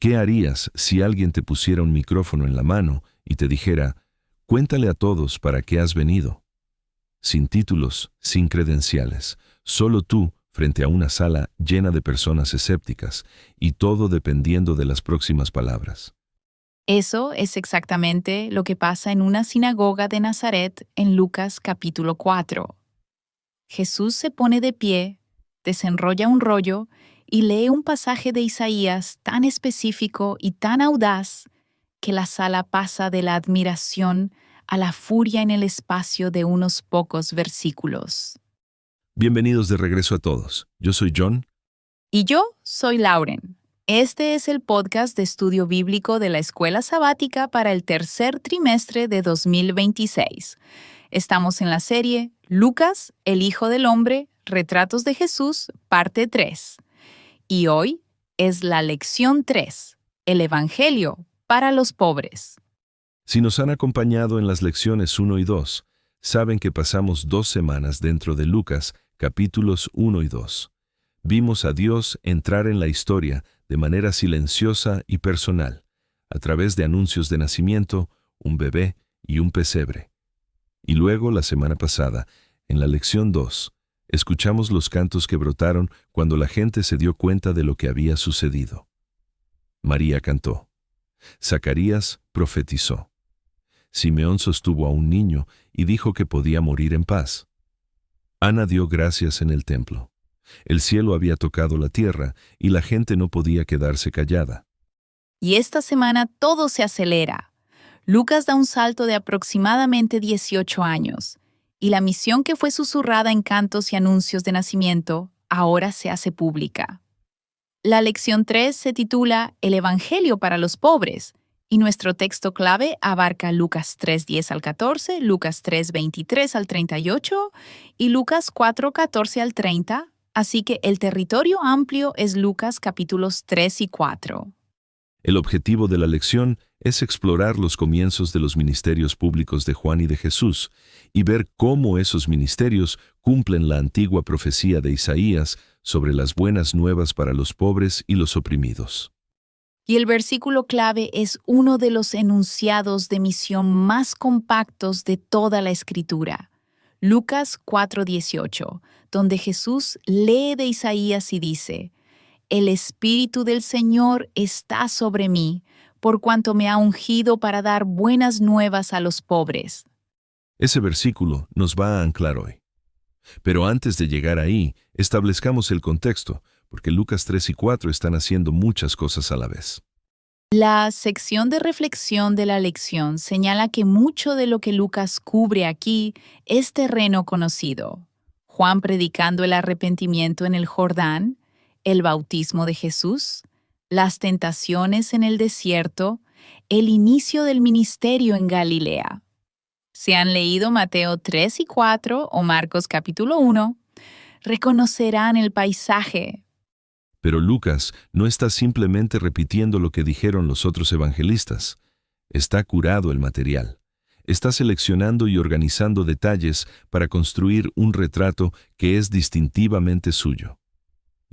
¿Qué harías si alguien te pusiera un micrófono en la mano y te dijera, cuéntale a todos para qué has venido? Sin títulos, sin credenciales, solo tú frente a una sala llena de personas escépticas, y todo dependiendo de las próximas palabras. Eso es exactamente lo que pasa en una sinagoga de Nazaret en Lucas capítulo 4. Jesús se pone de pie, desenrolla un rollo y lee un pasaje de Isaías tan específico y tan audaz que la sala pasa de la admiración a la furia en el espacio de unos pocos versículos. Bienvenidos de regreso a todos. Yo soy John. Y yo soy Lauren. Este es el podcast de estudio bíblico de la Escuela Sabática para el tercer trimestre de 2026. Estamos en la serie Lucas, el Hijo del Hombre, Retratos de Jesús, parte 3. Y hoy es la lección 3, el Evangelio para los pobres. Si nos han acompañado en las lecciones 1 y 2, saben que pasamos 2 semanas dentro de Lucas, capítulos 1 y 2. Vimos a Dios entrar en la historia de manera silenciosa y personal, a través de anuncios de nacimiento, un bebé y un pesebre. Y luego, la semana pasada, en la lección 2, escuchamos los cantos que brotaron cuando la gente se dio cuenta de lo que había sucedido. María cantó. Zacarías profetizó. Simeón sostuvo a un niño y dijo que podía morir en paz. Ana dio gracias en el templo. El cielo había tocado la tierra y la gente no podía quedarse callada. Y esta semana todo se acelera. Lucas da un salto de aproximadamente 18 años, y la misión que fue susurrada en cantos y anuncios de nacimiento ahora se hace pública. La lección 3 se titula El Evangelio para los pobres, y nuestro texto clave abarca Lucas 3:10 al 14, Lucas 3:23 al 38 y Lucas 4:14 al 30, así que el territorio amplio es Lucas capítulos 3 y 4. El objetivo de la lección es explorar los comienzos de los ministerios públicos de Juan y de Jesús y ver cómo esos ministerios cumplen la antigua profecía de Isaías sobre las buenas nuevas para los pobres y los oprimidos. Y el versículo clave es uno de los enunciados de misión más compactos de toda la Escritura. Lucas 4:18, donde Jesús lee de Isaías y dice, «El Espíritu del Señor está sobre mí, por cuanto me ha ungido para dar buenas nuevas a los pobres». Ese versículo nos va a anclar hoy. Pero antes de llegar ahí, establezcamos el contexto, porque Lucas 3 y 4 están haciendo muchas cosas a la vez. La sección de reflexión de la lección señala que mucho de lo que Lucas cubre aquí es terreno conocido. Juan predicando el arrepentimiento en el Jordán, el bautismo de Jesús, las tentaciones en el desierto, el inicio del ministerio en Galilea. Si han leído Mateo 3 y 4 o Marcos capítulo 1, reconocerán el paisaje. Pero Lucas no está simplemente repitiendo lo que dijeron los otros evangelistas. Está curado el material. Está seleccionando y organizando detalles para construir un retrato que es distintivamente suyo.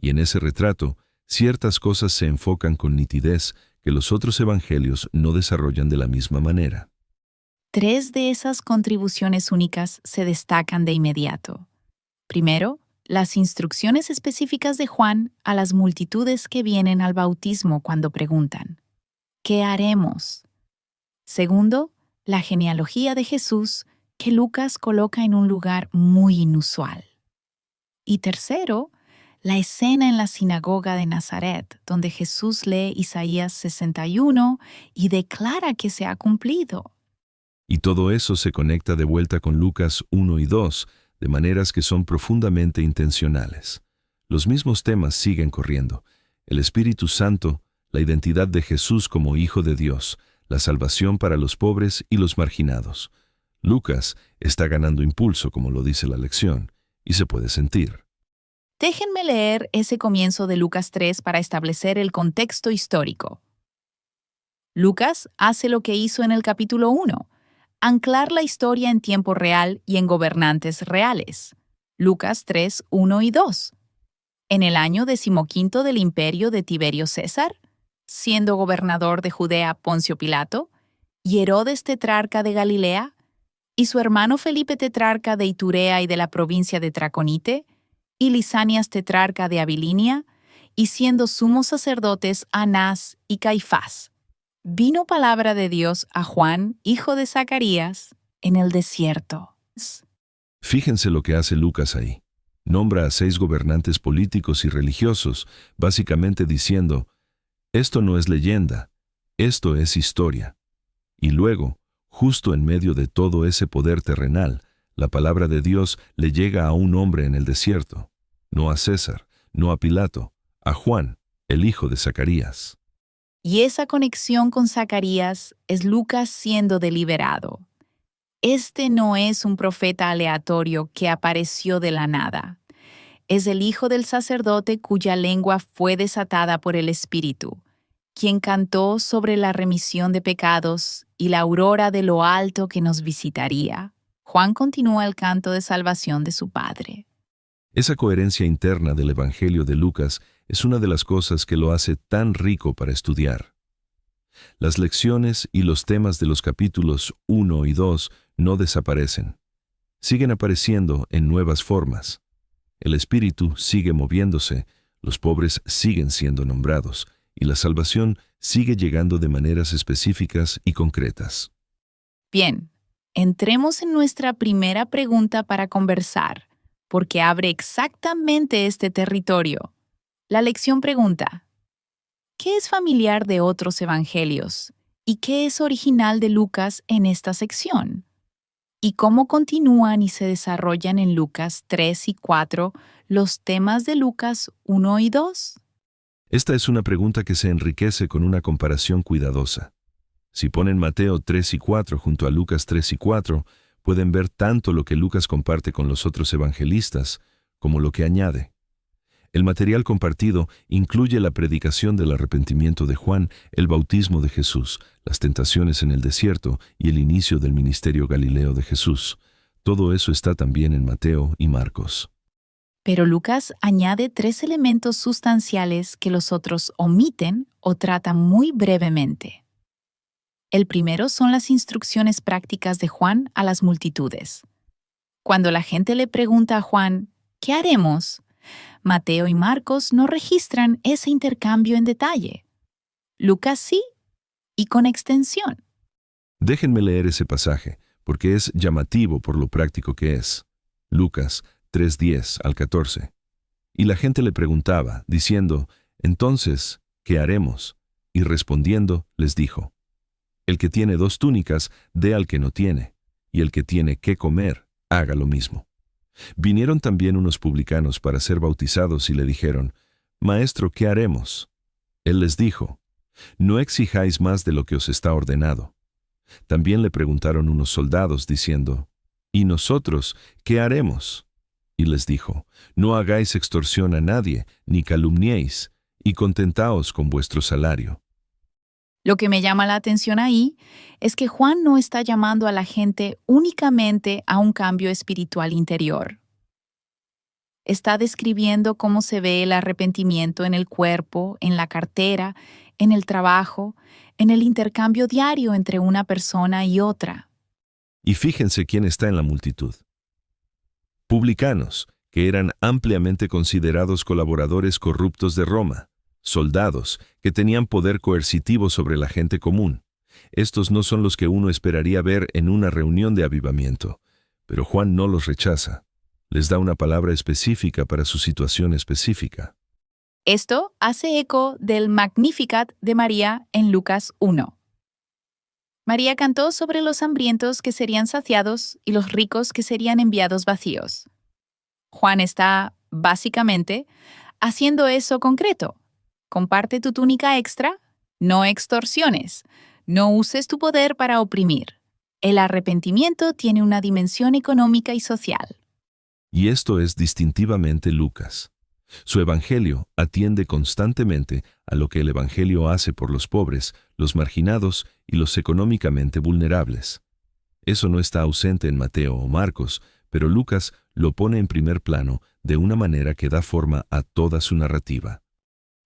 Y en ese retrato, ciertas cosas se enfocan con nitidez que los otros evangelios no desarrollan de la misma manera. 3 de esas contribuciones únicas se destacan de inmediato. Primero, las instrucciones específicas de Juan a las multitudes que vienen al bautismo cuando preguntan, ¿qué haremos? Segundo, la genealogía de Jesús que Lucas coloca en un lugar muy inusual. Y tercero, la escena en la sinagoga de Nazaret, donde Jesús lee Isaías 61 y declara que se ha cumplido. Y todo eso se conecta de vuelta con Lucas 1 y 2, de maneras que son profundamente intencionales. Los mismos temas siguen corriendo. El Espíritu Santo, la identidad de Jesús como Hijo de Dios, la salvación para los pobres y los marginados. Lucas está ganando impulso, como lo dice la lección, y se puede sentir. Déjenme leer ese comienzo de Lucas 3 para establecer el contexto histórico. Lucas hace lo que hizo en el capítulo 1, anclar la historia en tiempo real y en gobernantes reales. Lucas 3, 1 y 2. En el año 15 del imperio de Tiberio César, siendo gobernador de Judea Poncio Pilato, y Herodes tetrarca de Galilea, y su hermano Felipe tetrarca de Iturea y de la provincia de Traconite, y Lisanias tetrarca de Abilinia, y siendo sumos sacerdotes Anás y Caifás. Vino palabra de Dios a Juan, hijo de Zacarías, en el desierto. Fíjense lo que hace Lucas ahí. Nombra a 6 gobernantes políticos y religiosos, básicamente diciendo, esto no es leyenda, esto es historia. Y luego, justo en medio de todo ese poder terrenal, la palabra de Dios le llega a un hombre en el desierto, no a César, no a Pilato, a Juan, el hijo de Zacarías. Y esa conexión con Zacarías es Lucas siendo deliberado. Este no es un profeta aleatorio que apareció de la nada. Es el hijo del sacerdote cuya lengua fue desatada por el Espíritu, quien cantó sobre la remisión de pecados y la aurora de lo alto que nos visitaría. Juan continúa el canto de salvación de su Padre. Esa coherencia interna del Evangelio de Lucas es una de las cosas que lo hace tan rico para estudiar. Las lecciones y los temas de los capítulos 1 y 2 no desaparecen. Siguen apareciendo en nuevas formas. El Espíritu sigue moviéndose, los pobres siguen siendo nombrados, y la salvación sigue llegando de maneras específicas y concretas. Bien, entremos en nuestra primera pregunta para conversar, porque abre exactamente este territorio. La lección pregunta: ¿qué es familiar de otros evangelios? ¿Y qué es original de Lucas en esta sección? ¿Y cómo continúan y se desarrollan en Lucas 3 y 4 los temas de Lucas 1 y 2? Esta es una pregunta que se enriquece con una comparación cuidadosa. Si ponen Mateo 3 y 4 junto a Lucas 3 y 4, pueden ver tanto lo que Lucas comparte con los otros evangelistas como lo que añade. El material compartido incluye la predicación del arrepentimiento de Juan, el bautismo de Jesús, las tentaciones en el desierto y el inicio del ministerio galileo de Jesús. Todo eso está también en Mateo y Marcos. Pero Lucas añade 3 elementos sustanciales que los otros omiten o tratan muy brevemente. El primero son las instrucciones prácticas de Juan a las multitudes. Cuando la gente le pregunta a Juan, ¿qué haremos?, Mateo y Marcos no registran ese intercambio en detalle. Lucas sí, y con extensión. Déjenme leer ese pasaje, porque es llamativo por lo práctico que es. Lucas 3:10 al 14. Y la gente le preguntaba, diciendo, entonces, ¿qué haremos? Y respondiendo, les dijo, el que tiene 2 túnicas, dé al que no tiene, y el que tiene qué comer, haga lo mismo. Vinieron también unos publicanos para ser bautizados y le dijeron, Maestro, ¿qué haremos? Él les dijo, no exijáis más de lo que os está ordenado. También le preguntaron unos soldados, diciendo, ¿y nosotros qué haremos? Y les dijo, no hagáis extorsión a nadie, ni calumniéis, y contentaos con vuestro salario. Lo que me llama la atención ahí es que Juan no está llamando a la gente únicamente a un cambio espiritual interior. Está describiendo cómo se ve el arrepentimiento en el cuerpo, en la cartera, en el trabajo, en el intercambio diario entre una persona y otra. Y fíjense quién está en la multitud. Publicanos, que eran ampliamente considerados colaboradores corruptos de Roma. Soldados, que tenían poder coercitivo sobre la gente común. Estos no son los que uno esperaría ver en una reunión de avivamiento, pero Juan no los rechaza. Les da una palabra específica para su situación específica. Esto hace eco del Magnificat de María en Lucas 1. María cantó sobre los hambrientos que serían saciados y los ricos que serían enviados vacíos. Juan está, básicamente, haciendo eso concreto. Comparte tu túnica extra, no extorsiones, no uses tu poder para oprimir. El arrepentimiento tiene una dimensión económica y social. Y esto es distintivamente Lucas. Su evangelio atiende constantemente a lo que el evangelio hace por los pobres, los marginados y los económicamente vulnerables. Eso no está ausente en Mateo o Marcos, pero Lucas lo pone en primer plano de una manera que da forma a toda su narrativa.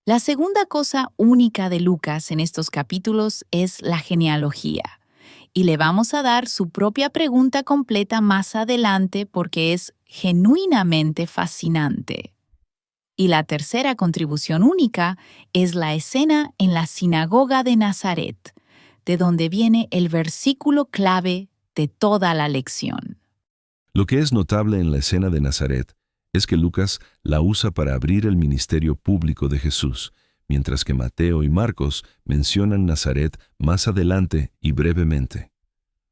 La segunda cosa única de Lucas en estos capítulos es la genealogía. Y le vamos a dar su propia pregunta completa más adelante porque es genuinamente fascinante. Y la tercera contribución única es la escena en la sinagoga de Nazaret, de donde viene el versículo clave de toda la lección. Lo que es notable en la escena de Nazaret es que Lucas la usa para abrir el ministerio público de Jesús, mientras que Mateo y Marcos mencionan Nazaret más adelante y brevemente.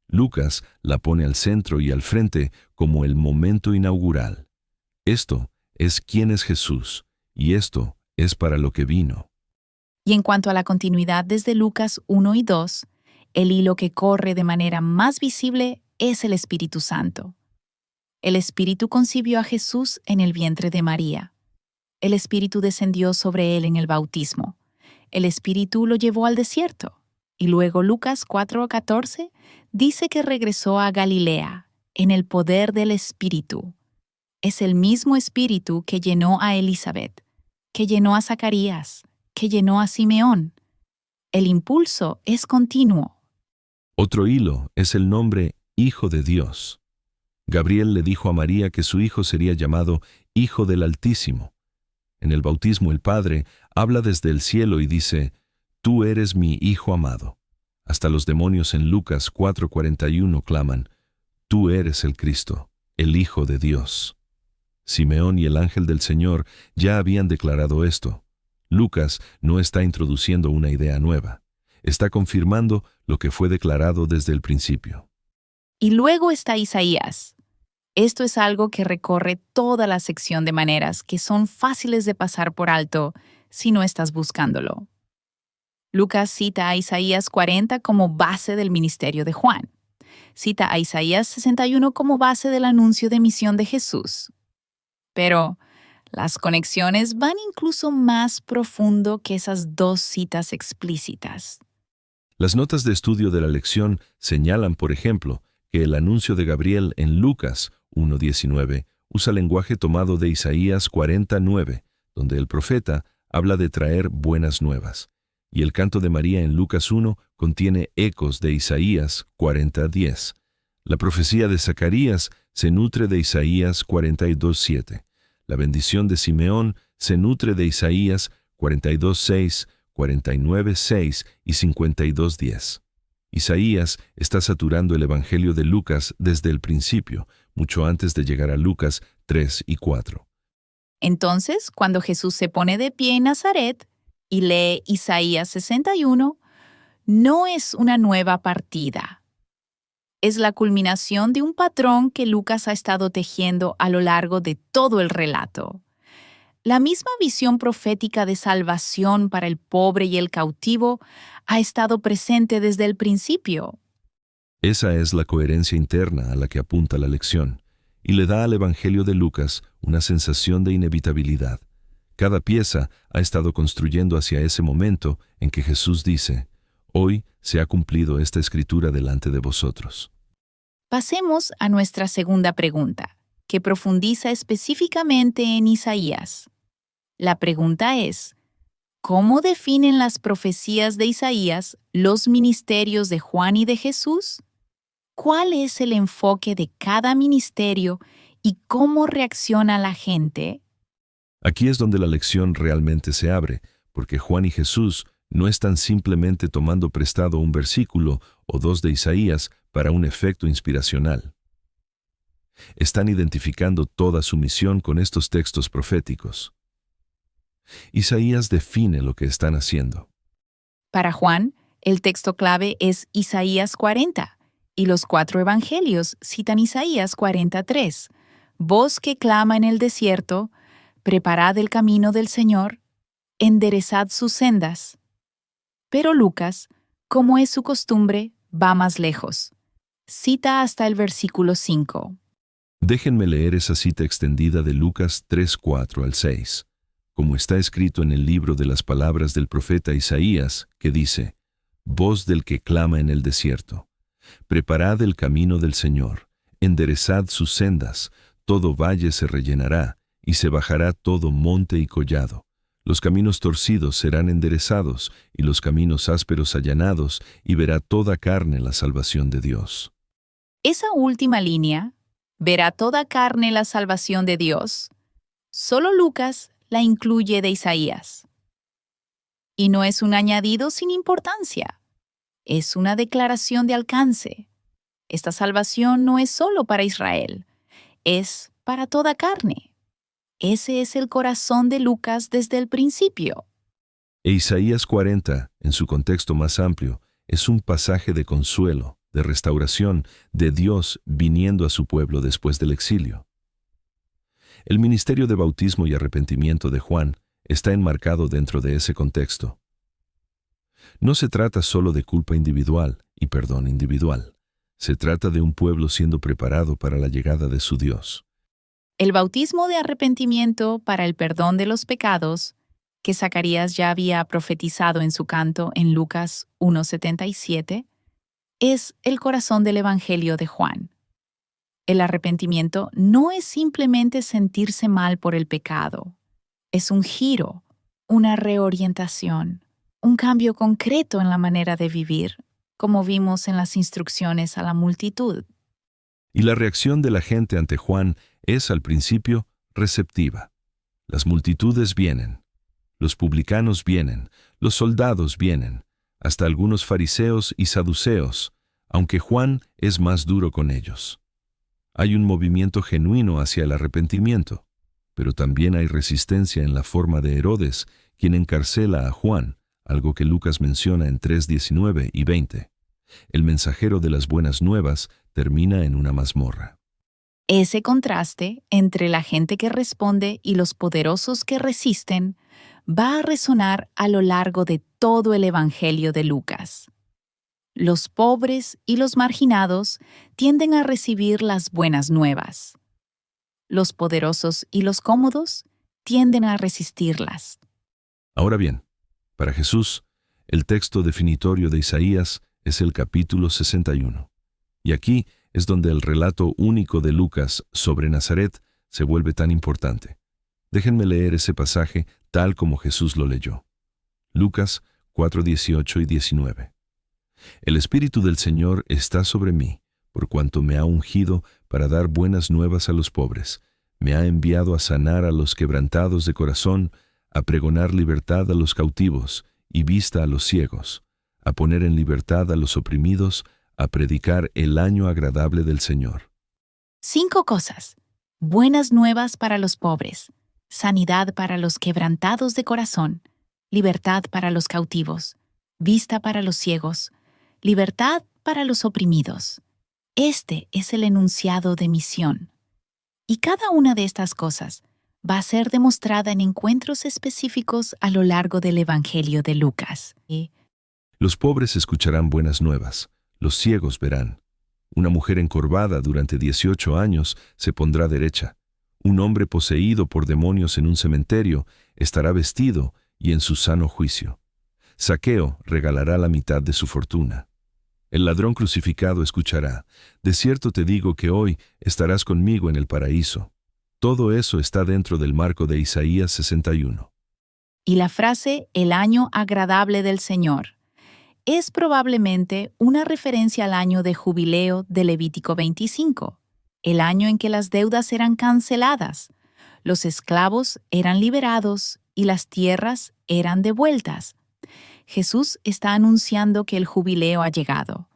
Lucas la pone al centro y al frente como el momento inaugural. Esto es quién es Jesús, y esto es para lo que vino. Y en cuanto a la continuidad desde Lucas 1 y 2, el hilo que corre de manera más visible es el Espíritu Santo. El Espíritu concibió a Jesús en el vientre de María. El Espíritu descendió sobre él en el bautismo. El Espíritu lo llevó al desierto. Y luego Lucas 4:14 dice que regresó a Galilea, en el poder del Espíritu. Es el mismo Espíritu que llenó a Elizabeth, que llenó a Zacarías, que llenó a Simeón. El impulso es continuo. Otro hilo es el nombre Hijo de Dios. Gabriel le dijo a María que su hijo sería llamado Hijo del Altísimo. En el bautismo el Padre habla desde el cielo y dice, «Tú eres mi Hijo amado». Hasta los demonios en Lucas 4:41 claman, «Tú eres el Cristo, el Hijo de Dios». Simeón y el ángel del Señor ya habían declarado esto. Lucas no está introduciendo una idea nueva. Está confirmando lo que fue declarado desde el principio. Y luego está Isaías. Esto es algo que recorre toda la sección de maneras que son fáciles de pasar por alto si no estás buscándolo. Lucas cita a Isaías 40 como base del ministerio de Juan. Cita a Isaías 61 como base del anuncio de misión de Jesús. Pero las conexiones van incluso más profundo que esas dos citas explícitas. Las notas de estudio de la lección señalan, por ejemplo, que el anuncio de Gabriel en Lucas 1:19 usa lenguaje tomado de Isaías 40:9, donde el profeta habla de traer buenas nuevas, y el canto de María en Lucas 1 contiene ecos de Isaías 40:10. La profecía de Zacarías se nutre de Isaías 42:7. La bendición de Simeón se nutre de Isaías 42:6, 49:6 y 52:10. Isaías está saturando el Evangelio de Lucas desde el principio, mucho antes de llegar a Lucas 3 y 4. Entonces, cuando Jesús se pone de pie en Nazaret y lee Isaías 61, no es una nueva partida. Es la culminación de un patrón que Lucas ha estado tejiendo a lo largo de todo el relato. La misma visión profética de salvación para el pobre y el cautivo ha estado presente desde el principio. Esa es la coherencia interna a la que apunta la lección, y le da al Evangelio de Lucas una sensación de inevitabilidad. Cada pieza ha estado construyendo hacia ese momento en que Jesús dice, «Hoy se ha cumplido esta escritura delante de vosotros». Pasemos a nuestra segunda pregunta, que profundiza específicamente en Isaías. La pregunta es, ¿cómo definen las profecías de Isaías los ministerios de Juan y de Jesús? ¿Cuál es el enfoque de cada ministerio y cómo reacciona la gente? Aquí es donde la lección realmente se abre, porque Juan y Jesús no están simplemente tomando prestado un versículo o dos de Isaías para un efecto inspiracional. Están identificando toda su misión con estos textos proféticos. Isaías define lo que están haciendo. Para Juan, el texto clave es Isaías 40, y los 4 evangelios citan Isaías 43. Voz que clama en el desierto, preparad el camino del Señor, enderezad sus sendas. Pero Lucas, como es su costumbre, va más lejos. Cita hasta el versículo 5. Déjenme leer esa cita extendida de Lucas 3:4 al 6, como está escrito en el libro de las palabras del profeta Isaías, que dice, «Voz del que clama en el desierto, preparad el camino del Señor, enderezad sus sendas, todo valle se rellenará, y se bajará todo monte y collado. Los caminos torcidos serán enderezados y los caminos ásperos allanados, y verá toda carne la salvación de Dios. Esa última línea, verá toda carne la salvación de Dios, solo Lucas la incluye de Isaías. Y no es un añadido sin importancia, es una declaración de alcance. Esta salvación no es solo para Israel, es para toda carne. Ese es el corazón de Lucas desde el principio. E Isaías 40, en su contexto más amplio, es un pasaje de consuelo, de restauración, de Dios viniendo a su pueblo después del exilio. El ministerio de bautismo y arrepentimiento de Juan está enmarcado dentro de ese contexto. No se trata solo de culpa individual y perdón individual. Se trata de un pueblo siendo preparado para la llegada de su Dios. El bautismo de arrepentimiento para el perdón de los pecados, que Zacarías ya había profetizado en su canto en Lucas 1:77, es el corazón del Evangelio de Juan. El arrepentimiento no es simplemente sentirse mal por el pecado. Es un giro, una reorientación, un cambio concreto en la manera de vivir, como vimos en las instrucciones a la multitud. Y la reacción de la gente ante Juan es, al principio, receptiva. Las multitudes vienen, los publicanos vienen, los soldados vienen, hasta algunos fariseos y saduceos, aunque Juan es más duro con ellos. Hay un movimiento genuino hacia el arrepentimiento, pero también hay resistencia en la forma de Herodes, quien encarcela a Juan, algo que Lucas menciona en 3:19 y 20. El mensajero de las buenas nuevas termina en una mazmorra. Ese contraste entre la gente que responde y los poderosos que resisten va a resonar a lo largo de todo el Evangelio de Lucas. Los pobres y los marginados tienden a recibir las buenas nuevas. Los poderosos y los cómodos tienden a resistirlas. Ahora bien, para Jesús, el texto definitorio de Isaías es el capítulo 61. Y aquí es donde el relato único de Lucas sobre Nazaret se vuelve tan importante. Déjenme leer ese pasaje tal como Jesús lo leyó. Lucas 4:18 y 19. El Espíritu del Señor está sobre mí, por cuanto me ha ungido para dar buenas nuevas a los pobres. Me ha enviado a sanar a los quebrantados de corazón, a pregonar libertad a los cautivos y vista a los ciegos, a poner en libertad a los oprimidos, a predicar el año agradable del Señor. 5 cosas. Buenas nuevas para los pobres, sanidad para los quebrantados de corazón, libertad para los cautivos, vista para los ciegos, libertad para los oprimidos. Este es el enunciado de misión. Y cada una de estas cosas va a ser demostrada en encuentros específicos a lo largo del Evangelio de Lucas. Los pobres escucharán buenas nuevas, los ciegos verán. Una mujer encorvada durante 18 años se pondrá derecha. Un hombre poseído por demonios en un cementerio estará vestido y en su sano juicio. Zaqueo regalará la mitad de su fortuna. El ladrón crucificado escuchará: de cierto te digo que hoy estarás conmigo en el paraíso. Todo eso está dentro del marco de Isaías 61. Y la frase «el año agradable del Señor» es probablemente una referencia al año de jubileo de Levítico 25, el año en que las deudas eran canceladas, los esclavos eran liberados y las tierras eran devueltas. Jesús está anunciando que el jubileo ha llegado,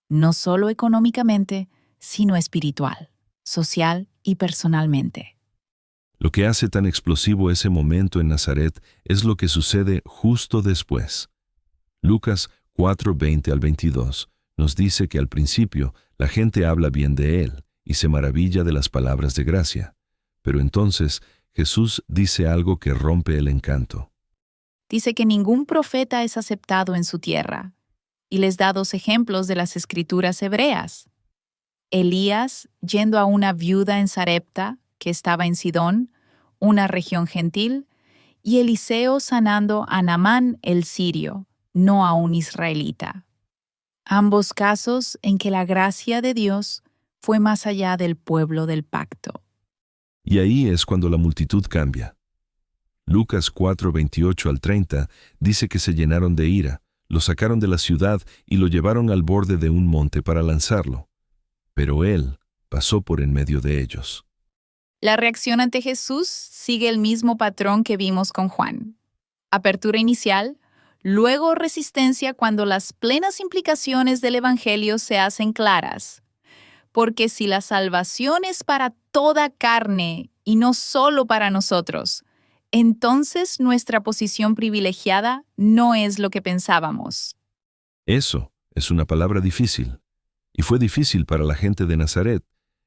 no solo económicamente, sino espiritual, social y personalmente. Lo que hace tan explosivo ese momento en Nazaret es lo que sucede justo después. Lucas 4:20 al 22 nos dice que al principio la gente habla bien de él y se maravilla de las palabras de gracia, pero entonces Jesús dice algo que rompe el encanto. Dice que ningún profeta es aceptado en su tierra, y les da 2 ejemplos de las escrituras hebreas. Elías yendo a una viuda en Sarepta, que estaba en Sidón, una región gentil, y Eliseo sanando a Naamán el sirio, no a un israelita. Ambos casos en que la gracia de Dios fue más allá del pueblo del pacto. Y ahí es cuando la multitud cambia. Lucas 4:28 al 30 dice que se llenaron de ira, lo sacaron de la ciudad y lo llevaron al borde de un monte para lanzarlo. Pero él pasó por en medio de ellos. La reacción ante Jesús sigue el mismo patrón que vimos con Juan. Apertura inicial, luego resistencia cuando las plenas implicaciones del Evangelio se hacen claras. Porque si la salvación es para toda carne y no solo para nosotros, entonces nuestra posición privilegiada no es lo que pensábamos. Eso es una palabra difícil. Y fue difícil para la gente de Nazaret.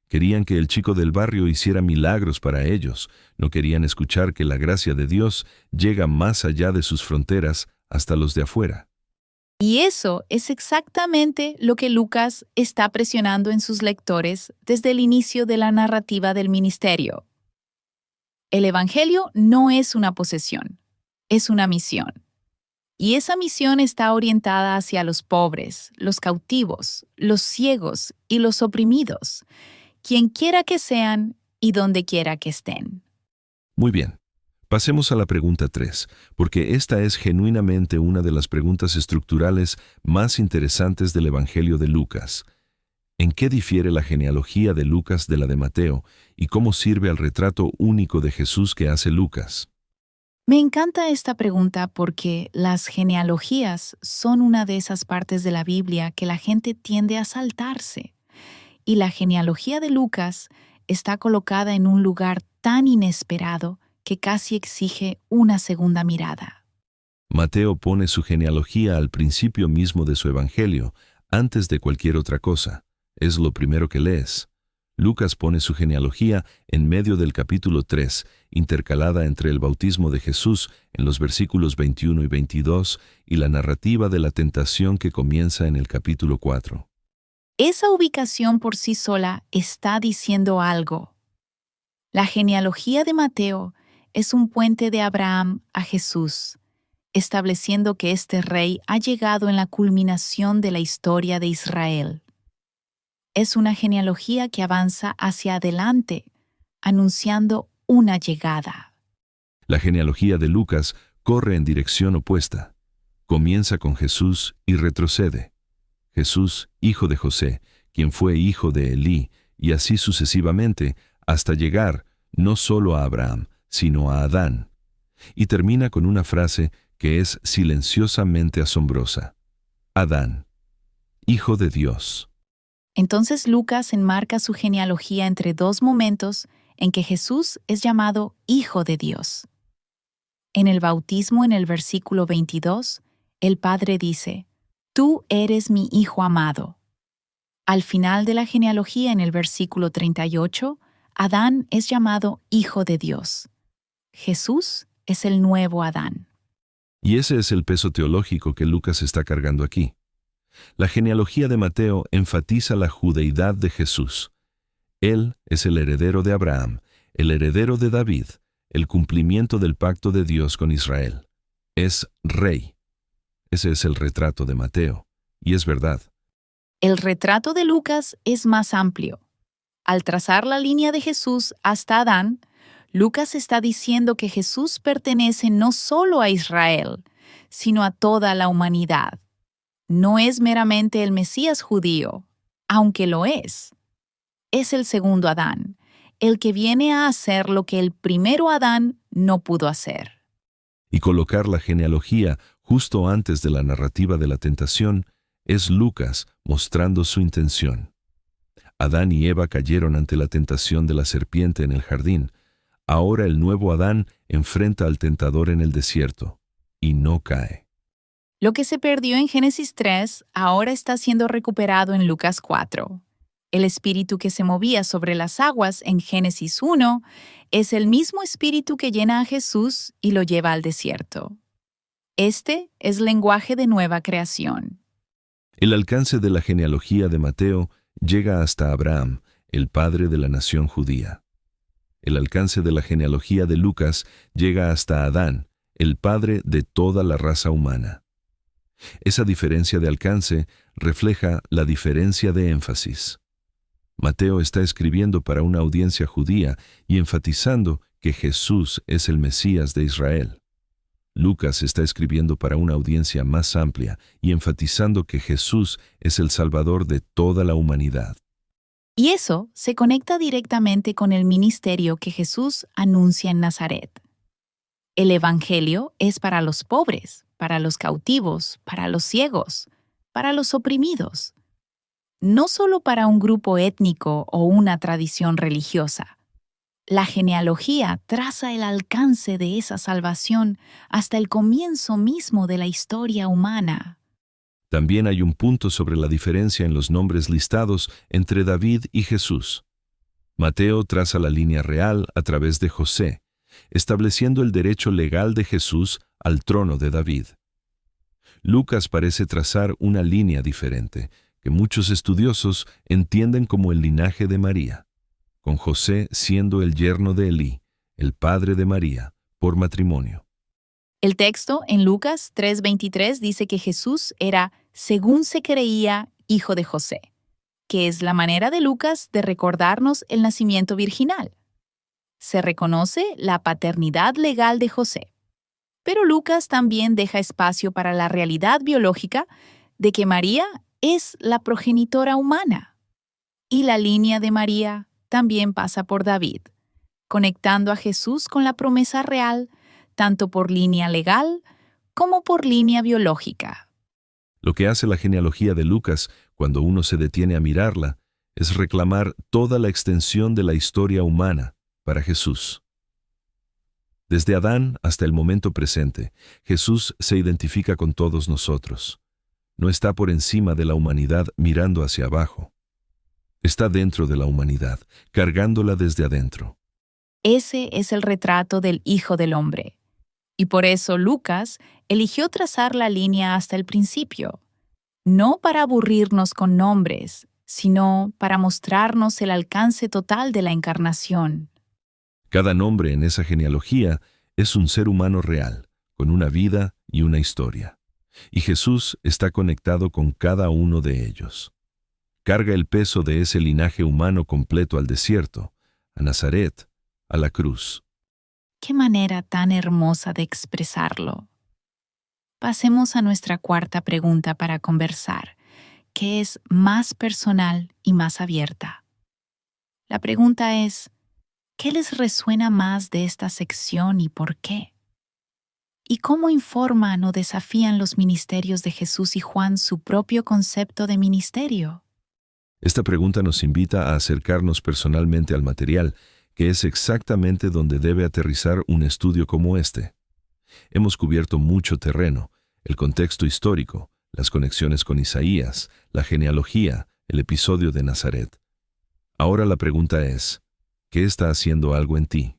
Querían que el chico del barrio hiciera milagros para ellos. No querían escuchar que la gracia de Dios llega más allá de sus fronteras hasta los de afuera. Y eso es exactamente lo que Lucas está presionando en sus lectores desde el inicio de la narrativa del ministerio. El Evangelio no es una posesión, es una misión. Y esa misión está orientada hacia los pobres, los cautivos, los ciegos y los oprimidos, quien quiera que sean y donde quiera que estén. Muy bien. Pasemos a la pregunta 3, porque esta es genuinamente una de las preguntas estructurales más interesantes del Evangelio de Lucas. ¿En qué difiere la genealogía de Lucas de la de Mateo y cómo sirve al retrato único de Jesús que hace Lucas? Me encanta esta pregunta porque las genealogías son una de esas partes de la Biblia que la gente tiende a saltarse. Y la genealogía de Lucas está colocada en un lugar tan inesperado que casi exige una segunda mirada. Mateo pone su genealogía al principio mismo de su Evangelio, antes de cualquier otra cosa. Es lo primero que lees. Lucas pone su genealogía en medio del capítulo 3, intercalada entre el bautismo de Jesús en los versículos 21 y 22 y la narrativa de la tentación que comienza en el capítulo 4. Esa ubicación por sí sola está diciendo algo. La genealogía de Mateo es un puente de Abraham a Jesús, estableciendo que este rey ha llegado en la culminación de la historia de Israel. Es una genealogía que avanza hacia adelante, anunciando una llegada. La genealogía de Lucas corre en dirección opuesta. Comienza con Jesús y retrocede. Jesús, hijo de José, quien fue hijo de Elí, y así sucesivamente, hasta llegar no solo a Abraham, sino a Adán. Y termina con una frase que es silenciosamente asombrosa. Adán, hijo de Dios. Entonces Lucas enmarca su genealogía entre dos momentos en que Jesús es llamado Hijo de Dios. En el bautismo, en el versículo 22, el Padre dice, «Tú eres mi Hijo amado». Al final de la genealogía, en el versículo 38, Adán es llamado Hijo de Dios. Jesús es el nuevo Adán. Y ese es el peso teológico que Lucas está cargando aquí. La genealogía de Mateo enfatiza la judeidad de Jesús. Él es el heredero de Abraham, el heredero de David, el cumplimiento del pacto de Dios con Israel. Es rey. Ese es el retrato de Mateo, y es verdad. El retrato de Lucas es más amplio. Al trazar la línea de Jesús hasta Adán, Lucas está diciendo que Jesús pertenece no solo a Israel, sino a toda la humanidad. No es meramente el Mesías judío, aunque lo es. Es el segundo Adán, el que viene a hacer lo que el primero Adán no pudo hacer. Y colocar la genealogía justo antes de la narrativa de la tentación es Lucas mostrando su intención. Adán y Eva cayeron ante la tentación de la serpiente en el jardín. Ahora el nuevo Adán enfrenta al tentador en el desierto y no cae. Lo que se perdió en Génesis 3 ahora está siendo recuperado en Lucas 4. El espíritu que se movía sobre las aguas en Génesis 1 es el mismo espíritu que llena a Jesús y lo lleva al desierto. Este es lenguaje de nueva creación. El alcance de la genealogía de Mateo llega hasta Abraham, el padre de la nación judía. El alcance de la genealogía de Lucas llega hasta Adán, el padre de toda la raza humana. Esa diferencia de alcance refleja la diferencia de énfasis. Mateo está escribiendo para una audiencia judía y enfatizando que Jesús es el Mesías de Israel. Lucas está escribiendo para una audiencia más amplia y enfatizando que Jesús es el Salvador de toda la humanidad. Y eso se conecta directamente con el ministerio que Jesús anuncia en Nazaret. El Evangelio es para los pobres, para los cautivos, para los ciegos, para los oprimidos. No solo para un grupo étnico o una tradición religiosa. La genealogía traza el alcance de esa salvación hasta el comienzo mismo de la historia humana. También hay un punto sobre la diferencia en los nombres listados entre David y Jesús. Mateo traza la línea real a través de José, estableciendo el derecho legal de Jesús al trono de David. Lucas parece trazar una línea diferente, que muchos estudiosos entienden como el linaje de María, con José siendo el yerno de Elí, el padre de María, por matrimonio. El texto en Lucas 3:23 dice que Jesús era, según se creía, hijo de José, que es la manera de Lucas de recordarnos el nacimiento virginal. Se reconoce la paternidad legal de José, pero Lucas también deja espacio para la realidad biológica de que María es la progenitora humana. Y la línea de María también pasa por David, conectando a Jesús con la promesa real, tanto por línea legal como por línea biológica. Lo que hace la genealogía de Lucas, cuando uno se detiene a mirarla, es reclamar toda la extensión de la historia humana para Jesús. Desde Adán hasta el momento presente, Jesús se identifica con todos nosotros. No está por encima de la humanidad mirando hacia abajo. Está dentro de la humanidad, cargándola desde adentro. Ese es el retrato del Hijo del Hombre. Y por eso Lucas eligió trazar la línea hasta el principio, no para aburrirnos con nombres, sino para mostrarnos el alcance total de la encarnación. Cada nombre en esa genealogía es un ser humano real, con una vida y una historia. Y Jesús está conectado con cada uno de ellos. Carga el peso de ese linaje humano completo al desierto, a Nazaret, a la cruz. ¡Qué manera tan hermosa de expresarlo! Pasemos a nuestra cuarta pregunta para conversar, que es más personal y más abierta. La pregunta es, ¿qué les resuena más de esta sección y por qué? ¿Y cómo informan o desafían los ministerios de Jesús y Juan su propio concepto de ministerio? Esta pregunta nos invita a acercarnos personalmente al material, que es exactamente donde debe aterrizar un estudio como este. Hemos cubierto mucho terreno, el contexto histórico, las conexiones con Isaías, la genealogía, el episodio de Nazaret. Ahora la pregunta es, ¿qué está haciendo algo en ti?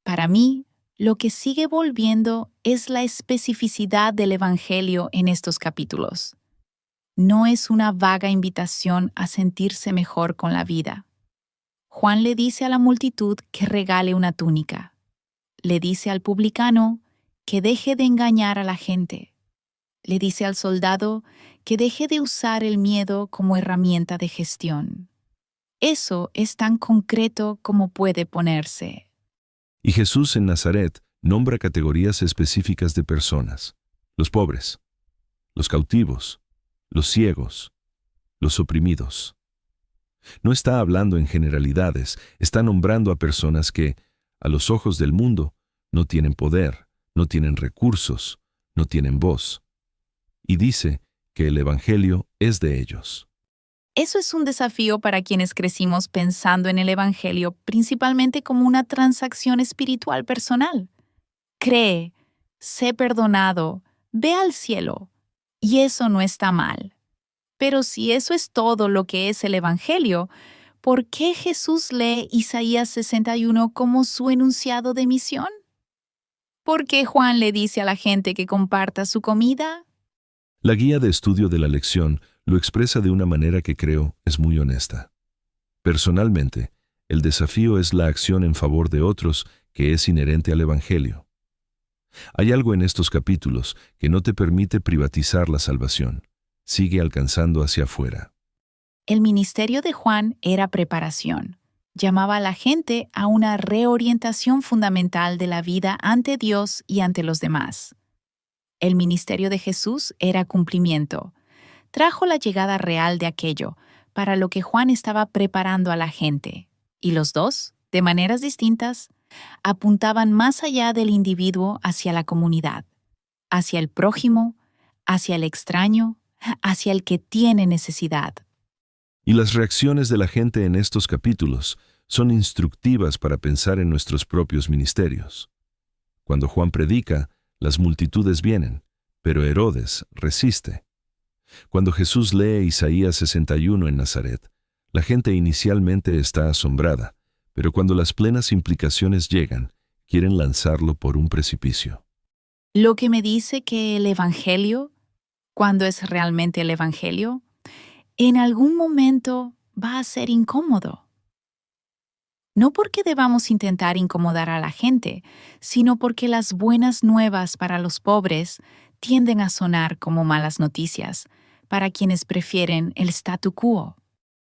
Para mí, lo que sigue volviendo es la especificidad del Evangelio en estos capítulos. No es una vaga invitación a sentirse mejor con la vida. Juan le dice a la multitud que regale una túnica. Le dice al publicano que deje de engañar a la gente. Le dice al soldado que deje de usar el miedo como herramienta de gestión. Eso es tan concreto como puede ponerse. Y Jesús en Nazaret nombra categorías específicas de personas: los pobres, los cautivos, los ciegos, los oprimidos. No está hablando en generalidades, está nombrando a personas que, a los ojos del mundo, no tienen poder, no tienen recursos, no tienen voz. Y dice que el Evangelio es de ellos. Eso es un desafío para quienes crecimos pensando en el Evangelio principalmente como una transacción espiritual personal. Cree, sé perdonado, ve al cielo. Y eso no está mal. Pero si eso es todo lo que es el Evangelio, ¿por qué Jesús lee Isaías 61 como su enunciado de misión? ¿Por qué Juan le dice a la gente que comparta su comida? La guía de estudio de la lección lo expresa de una manera que creo es muy honesta. Personalmente, el desafío es la acción en favor de otros que es inherente al Evangelio. Hay algo en estos capítulos que no te permite privatizar la salvación. Sigue alcanzando hacia afuera. El ministerio de Juan era preparación. Llamaba a la gente a una reorientación fundamental de la vida ante Dios y ante los demás. El ministerio de Jesús era cumplimiento. Trajo la llegada real de aquello, para lo que Juan estaba preparando a la gente. Y los dos, de maneras distintas, apuntaban más allá del individuo hacia la comunidad, hacia el prójimo, hacia el extraño, hacia el que tiene necesidad. Y las reacciones de la gente en estos capítulos son instructivas para pensar en nuestros propios ministerios. Cuando Juan predica, las multitudes vienen, pero Herodes resiste. Cuando Jesús lee Isaías 61 en Nazaret, la gente inicialmente está asombrada, pero cuando las plenas implicaciones llegan, quieren lanzarlo por un precipicio. Lo que me dice que el Evangelio, cuando es realmente el Evangelio, en algún momento va a ser incómodo. No porque debamos intentar incomodar a la gente, sino porque las buenas nuevas para los pobres tienden a sonar como malas noticias para quienes prefieren el statu quo.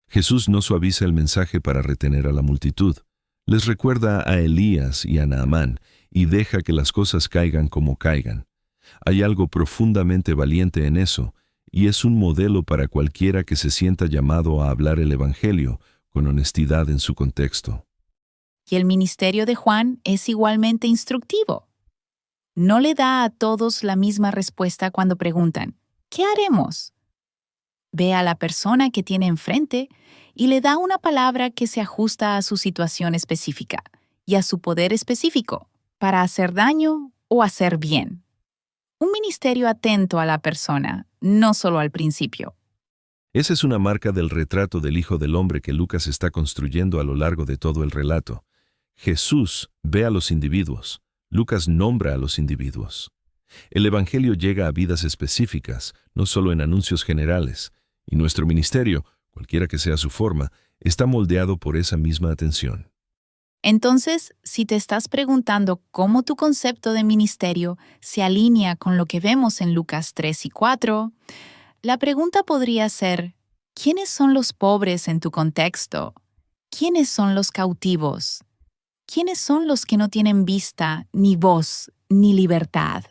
Jesús no suaviza el mensaje para retener a la multitud. Les recuerda a Elías y a Naamán y deja que las cosas caigan como caigan. Hay algo profundamente valiente en eso, y es un modelo para cualquiera que se sienta llamado a hablar el Evangelio con honestidad en su contexto. Y el ministerio de Juan es igualmente instructivo. No le da a todos la misma respuesta cuando preguntan, ¿qué haremos? Ve a la persona que tiene enfrente y le da una palabra que se ajusta a su situación específica y a su poder específico para hacer daño o hacer bien. Un ministerio atento a la persona, no solo al principio. Esa es una marca del retrato del Hijo del Hombre que Lucas está construyendo a lo largo de todo el relato. Jesús ve a los individuos. Lucas nombra a los individuos. El Evangelio llega a vidas específicas, no solo en anuncios generales, y nuestro ministerio, cualquiera que sea su forma, está moldeado por esa misma atención. Entonces, si te estás preguntando cómo tu concepto de ministerio se alinea con lo que vemos en Lucas 3 y 4, la pregunta podría ser, ¿quiénes son los pobres en tu contexto? ¿Quiénes son los cautivos? ¿Quiénes son los que no tienen vista, ni voz, ni libertad?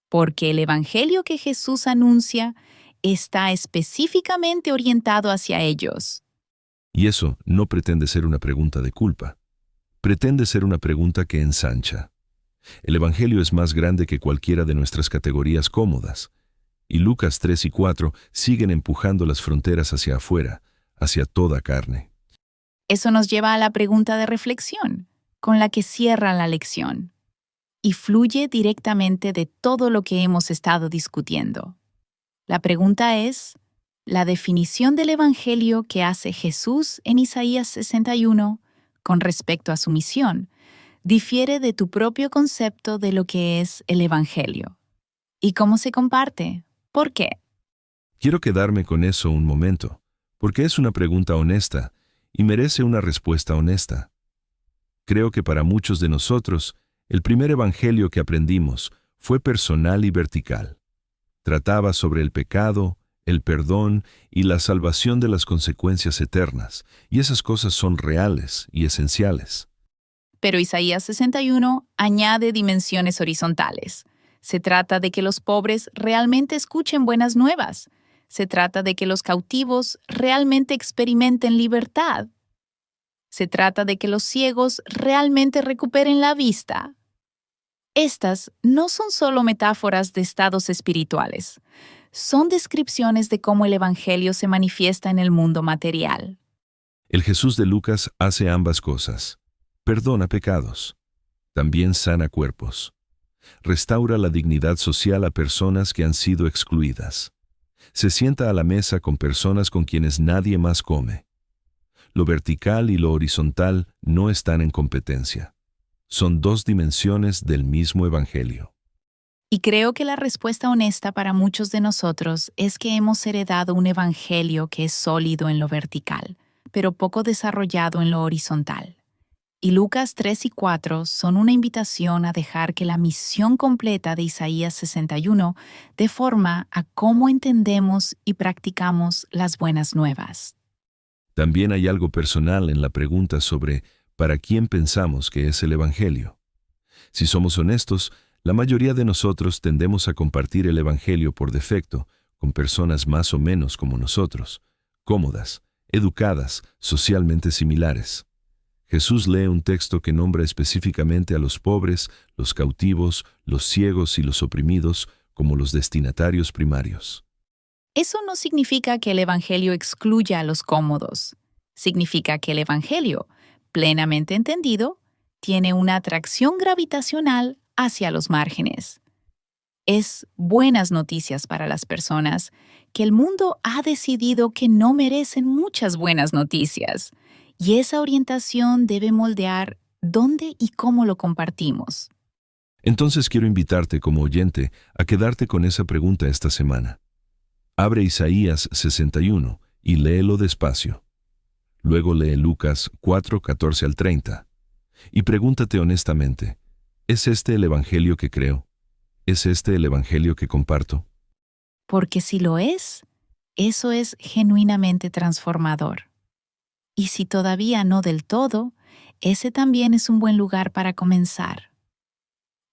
Porque el Evangelio que Jesús anuncia está específicamente orientado hacia ellos. Y eso no pretende ser una pregunta de culpa. Pretende ser una pregunta que ensancha. El Evangelio es más grande que cualquiera de nuestras categorías cómodas. Y Lucas 3 y 4 siguen empujando las fronteras hacia afuera, hacia toda carne. Eso nos lleva a la pregunta de reflexión, con la que cierra la lección, y fluye directamente de todo lo que hemos estado discutiendo. La pregunta es, ¿la definición del Evangelio que hace Jesús en Isaías 61 con respecto a su misión difiere de tu propio concepto de lo que es el Evangelio? ¿Y cómo se comparte? ¿Por qué? Quiero quedarme con eso un momento, porque es una pregunta honesta y merece una respuesta honesta. Creo que para muchos de nosotros, el primer Evangelio que aprendimos fue personal y vertical. Trataba sobre el pecado, el perdón y la salvación de las consecuencias eternas, y esas cosas son reales y esenciales. Pero Isaías 61 añade dimensiones horizontales. Se trata de que los pobres realmente escuchen buenas nuevas. Se trata de que los cautivos realmente experimenten libertad. Se trata de que los ciegos realmente recuperen la vista. Estas no son solo metáforas de estados espirituales. Son descripciones de cómo el Evangelio se manifiesta en el mundo material. El Jesús de Lucas hace ambas cosas. Perdona pecados. También sana cuerpos. Restaura la dignidad social a personas que han sido excluidas. Se sienta a la mesa con personas con quienes nadie más come. Lo vertical y lo horizontal no están en competencia. Son dos dimensiones del mismo Evangelio. Y creo que la respuesta honesta para muchos de nosotros es que hemos heredado un Evangelio que es sólido en lo vertical, pero poco desarrollado en lo horizontal. Y Lucas 3 y 4 son una invitación a dejar que la misión completa de Isaías 61 dé forma a cómo entendemos y practicamos las buenas nuevas. También hay algo personal en la pregunta sobre ¿para quién pensamos que es el Evangelio? Si somos honestos, la mayoría de nosotros tendemos a compartir el Evangelio por defecto con personas más o menos como nosotros, cómodas, educadas, socialmente similares. Jesús lee un texto que nombra específicamente a los pobres, los cautivos, los ciegos y los oprimidos como los destinatarios primarios. Eso no significa que el Evangelio excluya a los cómodos. Significa que el Evangelio, plenamente entendido, tiene una atracción gravitacional hacia los márgenes. Es buenas noticias para las personas que el mundo ha decidido que no merecen muchas buenas noticias, y esa orientación debe moldear dónde y cómo lo compartimos. Entonces quiero invitarte como oyente a quedarte con esa pregunta esta semana. Abre Isaías 61 y léelo despacio. Luego lee Lucas 4:14 al 30. Y pregúntate honestamente, ¿es este el Evangelio que creo? ¿Es este el Evangelio que comparto? Porque si lo es, eso es genuinamente transformador. Y si todavía no del todo, ese también es un buen lugar para comenzar.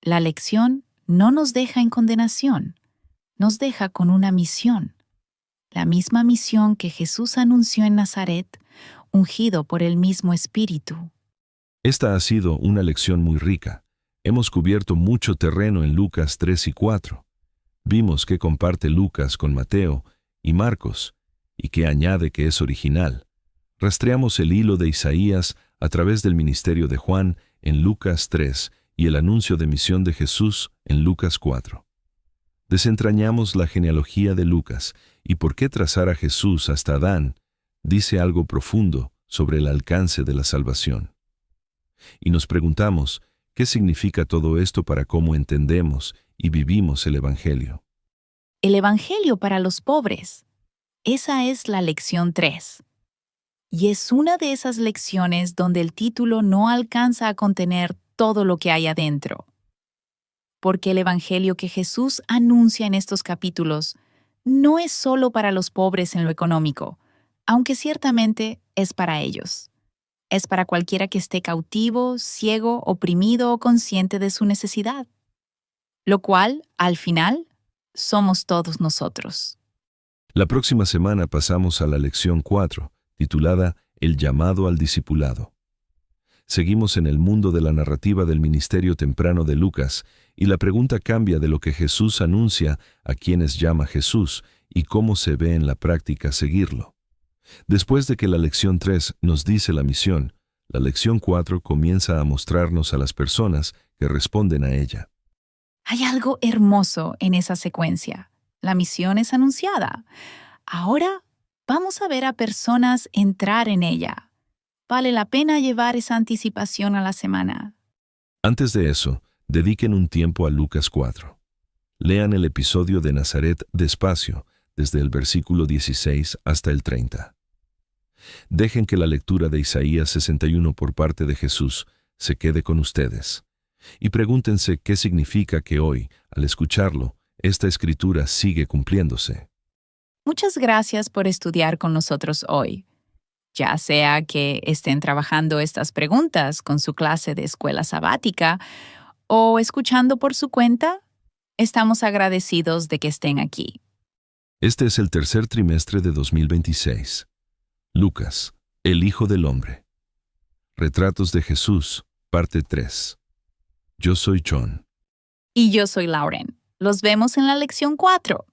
La lección no nos deja en condenación, nos deja con una misión. La misma misión que Jesús anunció en Nazaret, ungido por el mismo Espíritu. Esta ha sido una lección muy rica. Hemos cubierto mucho terreno en Lucas 3 y 4. Vimos qué comparte Lucas con Mateo y Marcos, y qué añade que es original. Rastreamos el hilo de Isaías a través del ministerio de Juan en Lucas 3 y el anuncio de misión de Jesús en Lucas 4. Desentrañamos la genealogía de Lucas y por qué trazar a Jesús hasta Adán dice algo profundo sobre el alcance de la salvación. Y nos preguntamos, ¿qué significa todo esto para cómo entendemos y vivimos el Evangelio? El Evangelio para los pobres. Esa es la lección 3. Y es una de esas lecciones donde el título no alcanza a contener todo lo que hay adentro. Porque el Evangelio que Jesús anuncia en estos capítulos no es solo para los pobres en lo económico, aunque ciertamente es para ellos. Es para cualquiera que esté cautivo, ciego, oprimido o consciente de su necesidad. Lo cual, al final, somos todos nosotros. La próxima semana pasamos a la lección 4, titulada El llamado al discipulado. Seguimos en el mundo de la narrativa del ministerio temprano de Lucas, y la pregunta cambia de lo que Jesús anuncia a quienes llama Jesús y cómo se ve en la práctica seguirlo. Después de que la lección 3 nos dice la misión, la lección 4 comienza a mostrarnos a las personas que responden a ella. Hay algo hermoso en esa secuencia. La misión es anunciada. Ahora vamos a ver a personas entrar en ella. Vale la pena llevar esa anticipación a la semana. Antes de eso, dediquen un tiempo a Lucas 4. Lean el episodio de Nazaret despacio, desde el versículo 16 hasta el 30. Dejen que la lectura de Isaías 61 por parte de Jesús se quede con ustedes. Y pregúntense qué significa que hoy, al escucharlo, esta escritura sigue cumpliéndose. Muchas gracias por estudiar con nosotros hoy. Ya sea que estén trabajando estas preguntas con su clase de escuela sabática o escuchando por su cuenta, estamos agradecidos de que estén aquí. Este es el tercer trimestre de 2026. Lucas, el Hijo del Hombre. Retratos de Jesús, parte 3. Yo soy John. Y yo soy Lauren. Los vemos en la lección 4.